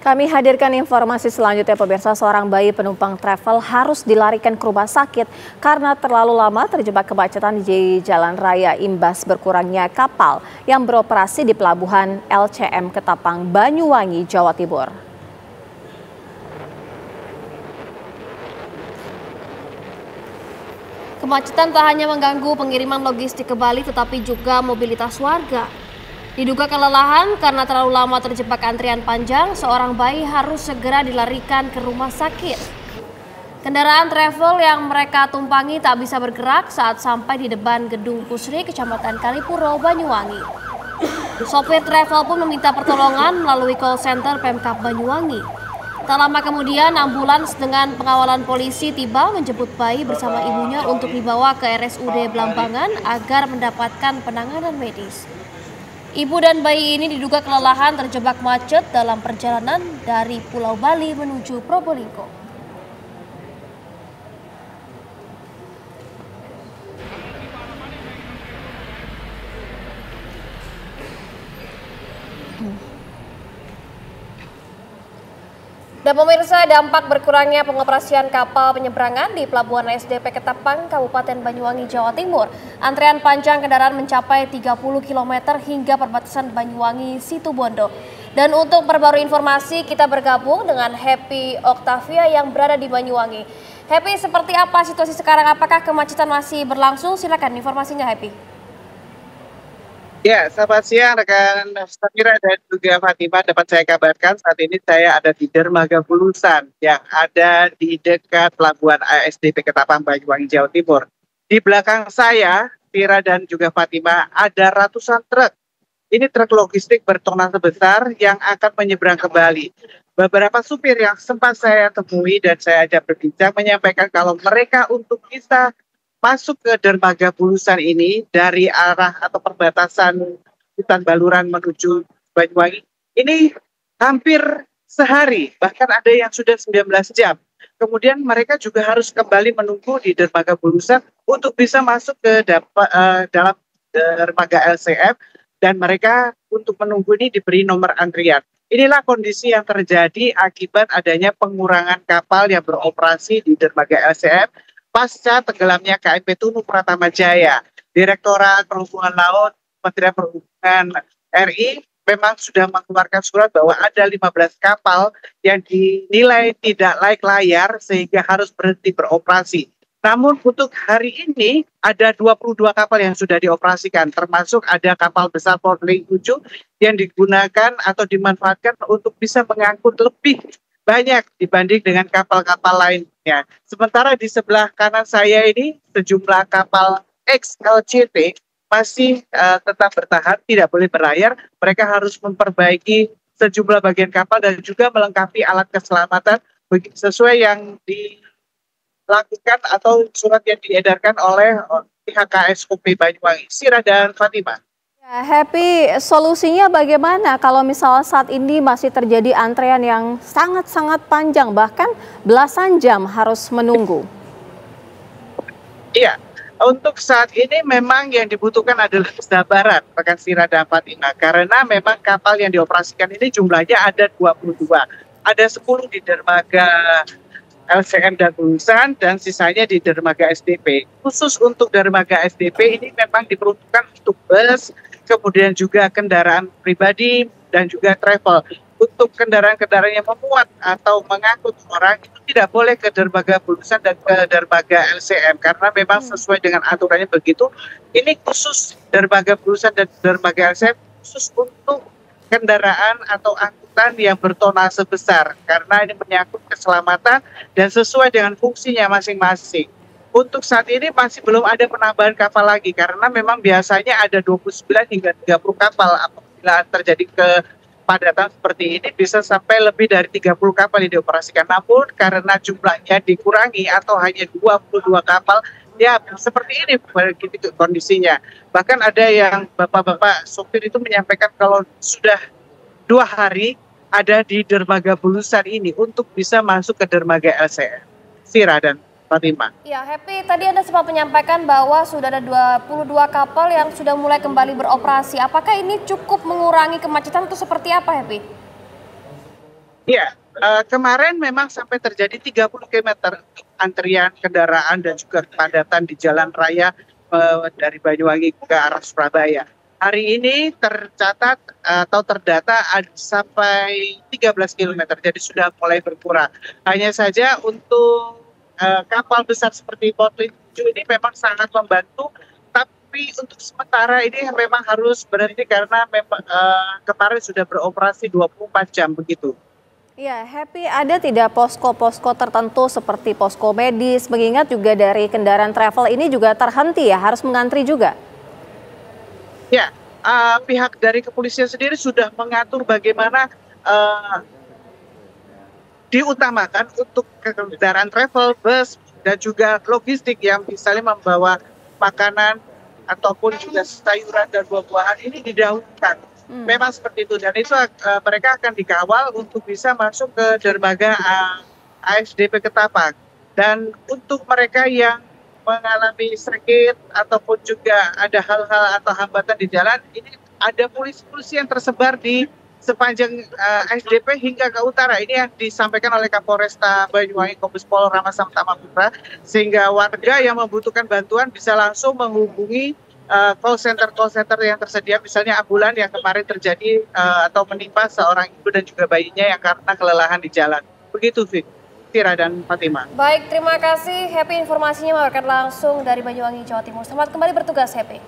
Kami hadirkan informasi selanjutnya pemirsa, seorang bayi penumpang travel harus dilarikan ke rumah sakit karena terlalu lama terjebak kemacetan di jalan raya imbas berkurangnya kapal yang beroperasi di pelabuhan LCM Ketapang, Banyuwangi, Jawa Timur. Kemacetan tak hanya mengganggu pengiriman logistik ke Bali tetapi juga mobilitas warga. Diduga kelelahan karena terlalu lama terjebak antrian panjang, seorang bayi harus segera dilarikan ke rumah sakit. Kendaraan travel yang mereka tumpangi tak bisa bergerak saat sampai di depan Gedung Pusri, Kecamatan Kalipuro, Banyuwangi. Sopir travel pun meminta pertolongan melalui call center Pemkab Banyuwangi. Tak lama kemudian, ambulans dengan pengawalan polisi tiba menjemput bayi bersama ibunya untuk dibawa ke RSUD Blambangan agar mendapatkan penanganan medis. Ibu dan bayi ini diduga kelelahan terjebak macet dalam perjalanan dari Pulau Bali menuju Probolinggo. Dan pemirsa, dampak berkurangnya pengoperasian kapal penyeberangan di Pelabuhan SDP Ketapang, Kabupaten Banyuwangi, Jawa Timur. Antrean panjang kendaraan mencapai 30 km hingga perbatasan Banyuwangi, Situbondo. Dan untuk perbarui informasi, kita bergabung dengan Happy Octavia yang berada di Banyuwangi. Happy, seperti apa situasi sekarang? Apakah kemacetan masih berlangsung? Silakan informasinya, Happy. Ya, selamat siang rekan Safira dan juga Fatima. Dapat saya kabarkan saat ini saya ada di Dermaga Bulusan yang ada di dekat Pelabuhan ASDP Ketapang, Banyuwangi, Jawa Timur. Di belakang saya, Fira dan juga Fatima, ada ratusan truk. Ini truk logistik bertonnase besar yang akan menyeberang ke Bali. Beberapa supir yang sempat saya temui dan saya ajak berbincang menyampaikan kalau mereka untuk bisa masuk ke dermaga Bulusan ini dari arah atau perbatasan hutan Baluran menuju Banyuwangi ini hampir sehari, bahkan ada yang sudah 19 jam. Kemudian mereka juga harus kembali menunggu di dermaga Bulusan untuk bisa masuk ke dalam dermaga LCM, dan mereka untuk menunggu ini diberi nomor antrian. Inilah kondisi yang terjadi akibat adanya pengurangan kapal yang beroperasi di dermaga LCM pasca tenggelamnya KMP Tunu Pratama Jaya. Direktorat Perhubungan Laut Kementerian Perhubungan RI memang sudah mengeluarkan surat bahwa ada 15 kapal yang dinilai tidak layak layar sehingga harus berhenti beroperasi. Namun untuk hari ini ada 22 kapal yang sudah dioperasikan, termasuk ada kapal besar Portling 7 yang digunakan atau dimanfaatkan untuk bisa mengangkut lebih banyak dibanding dengan kapal-kapal lainnya. Sementara di sebelah kanan saya ini sejumlah kapal XLCT masih tetap bertahan, tidak boleh berlayar. Mereka harus memperbaiki sejumlah bagian kapal dan juga melengkapi alat keselamatan sesuai yang dilakukan atau surat yang diedarkan oleh pihak KSOP Banyuwangi. Sira dan Fatima. Ya, Happy, solusinya bagaimana kalau misalnya saat ini masih terjadi antrean yang sangat-sangat panjang, bahkan belasan jam harus menunggu? Iya, untuk saat ini memang yang dibutuhkan adalah kesabaran, rekan Sira dan Fatima, karena memang kapal yang dioperasikan ini jumlahnya ada 22. Ada 10 di dermaga LCM dan Bulusan dan sisanya di dermaga SDP. Khusus untuk dermaga SDP ini memang diperuntukkan untuk bus, kemudian juga kendaraan pribadi dan juga travel. Untuk kendaraan-kendaraan yang memuat atau mengangkut orang itu tidak boleh ke dermaga Bulusan dan ke dermaga LCM karena memang sesuai dengan aturannya begitu. Ini khusus dermaga Bulusan dan dermaga LCM khusus untuk kendaraan atau angkutan yang bertonnase besar karena ini menyangkut keselamatan dan sesuai dengan fungsinya masing-masing. Untuk saat ini masih belum ada penambahan kapal lagi karena memang biasanya ada 29 hingga 30 kapal. Apabila terjadi kepadatan seperti ini bisa sampai lebih dari 30 kapal yang dioperasikan. Namun karena jumlahnya dikurangi atau hanya 22 kapal, ya seperti ini begitu kondisinya. Bahkan ada yang bapak-bapak sopir itu menyampaikan kalau sudah 2 hari ada di dermaga Bulusan ini untuk bisa masuk ke dermaga LCM. Sira dan Fatima. Ya, Happy, tadi Anda sempat menyampaikan bahwa sudah ada 22 kapal yang sudah mulai kembali beroperasi. Apakah ini cukup mengurangi kemacetan atau seperti apa, Happy? Iya, kemarin memang sampai terjadi 30 kilometer antrian kendaraan dan juga kepadatan di jalan raya dari Banyuwangi ke arah Surabaya. Hari ini tercatat atau terdata sampai 13 kilometer, jadi sudah mulai berkurang. Hanya saja untuk kapal besar seperti Boat 7 ini memang sangat membantu, tapi untuk sementara ini memang harus berhenti karena memang kemarin sudah beroperasi 24 jam begitu. Ya, Happy, ada tidak posko-posko tertentu seperti posko medis, mengingat juga dari kendaraan travel ini juga terhenti ya, harus mengantri juga? Ya, pihak dari kepolisian sendiri sudah mengatur bagaimana diutamakan untuk kendaraan travel, bus, dan juga logistik yang misalnya membawa makanan ataupun juga sayuran dan buah-buahan ini didahulukan. Memang seperti itu, dan itu mereka akan dikawal untuk bisa masuk ke dermaga ASDP Ketapang. Dan untuk mereka yang mengalami sakit ataupun juga ada hal-hal atau hambatan di jalan, ini ada polisi-polisi yang tersebar di sepanjang ASDP hingga ke utara. Ini yang disampaikan oleh Kapolresta Banyuwangi Kombes Pol Ramasam Tamaputra, sehingga warga yang membutuhkan bantuan bisa langsung menghubungi call center yang tersedia, misalnya ambulan yang kemarin terjadi atau menimpa seorang ibu dan juga bayinya yang karena kelelahan di jalan. Begitu, Tira dan Fatima. Baik, terima kasih Happy, informasinya melaporkan langsung dari Banyuwangi, Jawa Timur. Selamat kembali bertugas, Happy.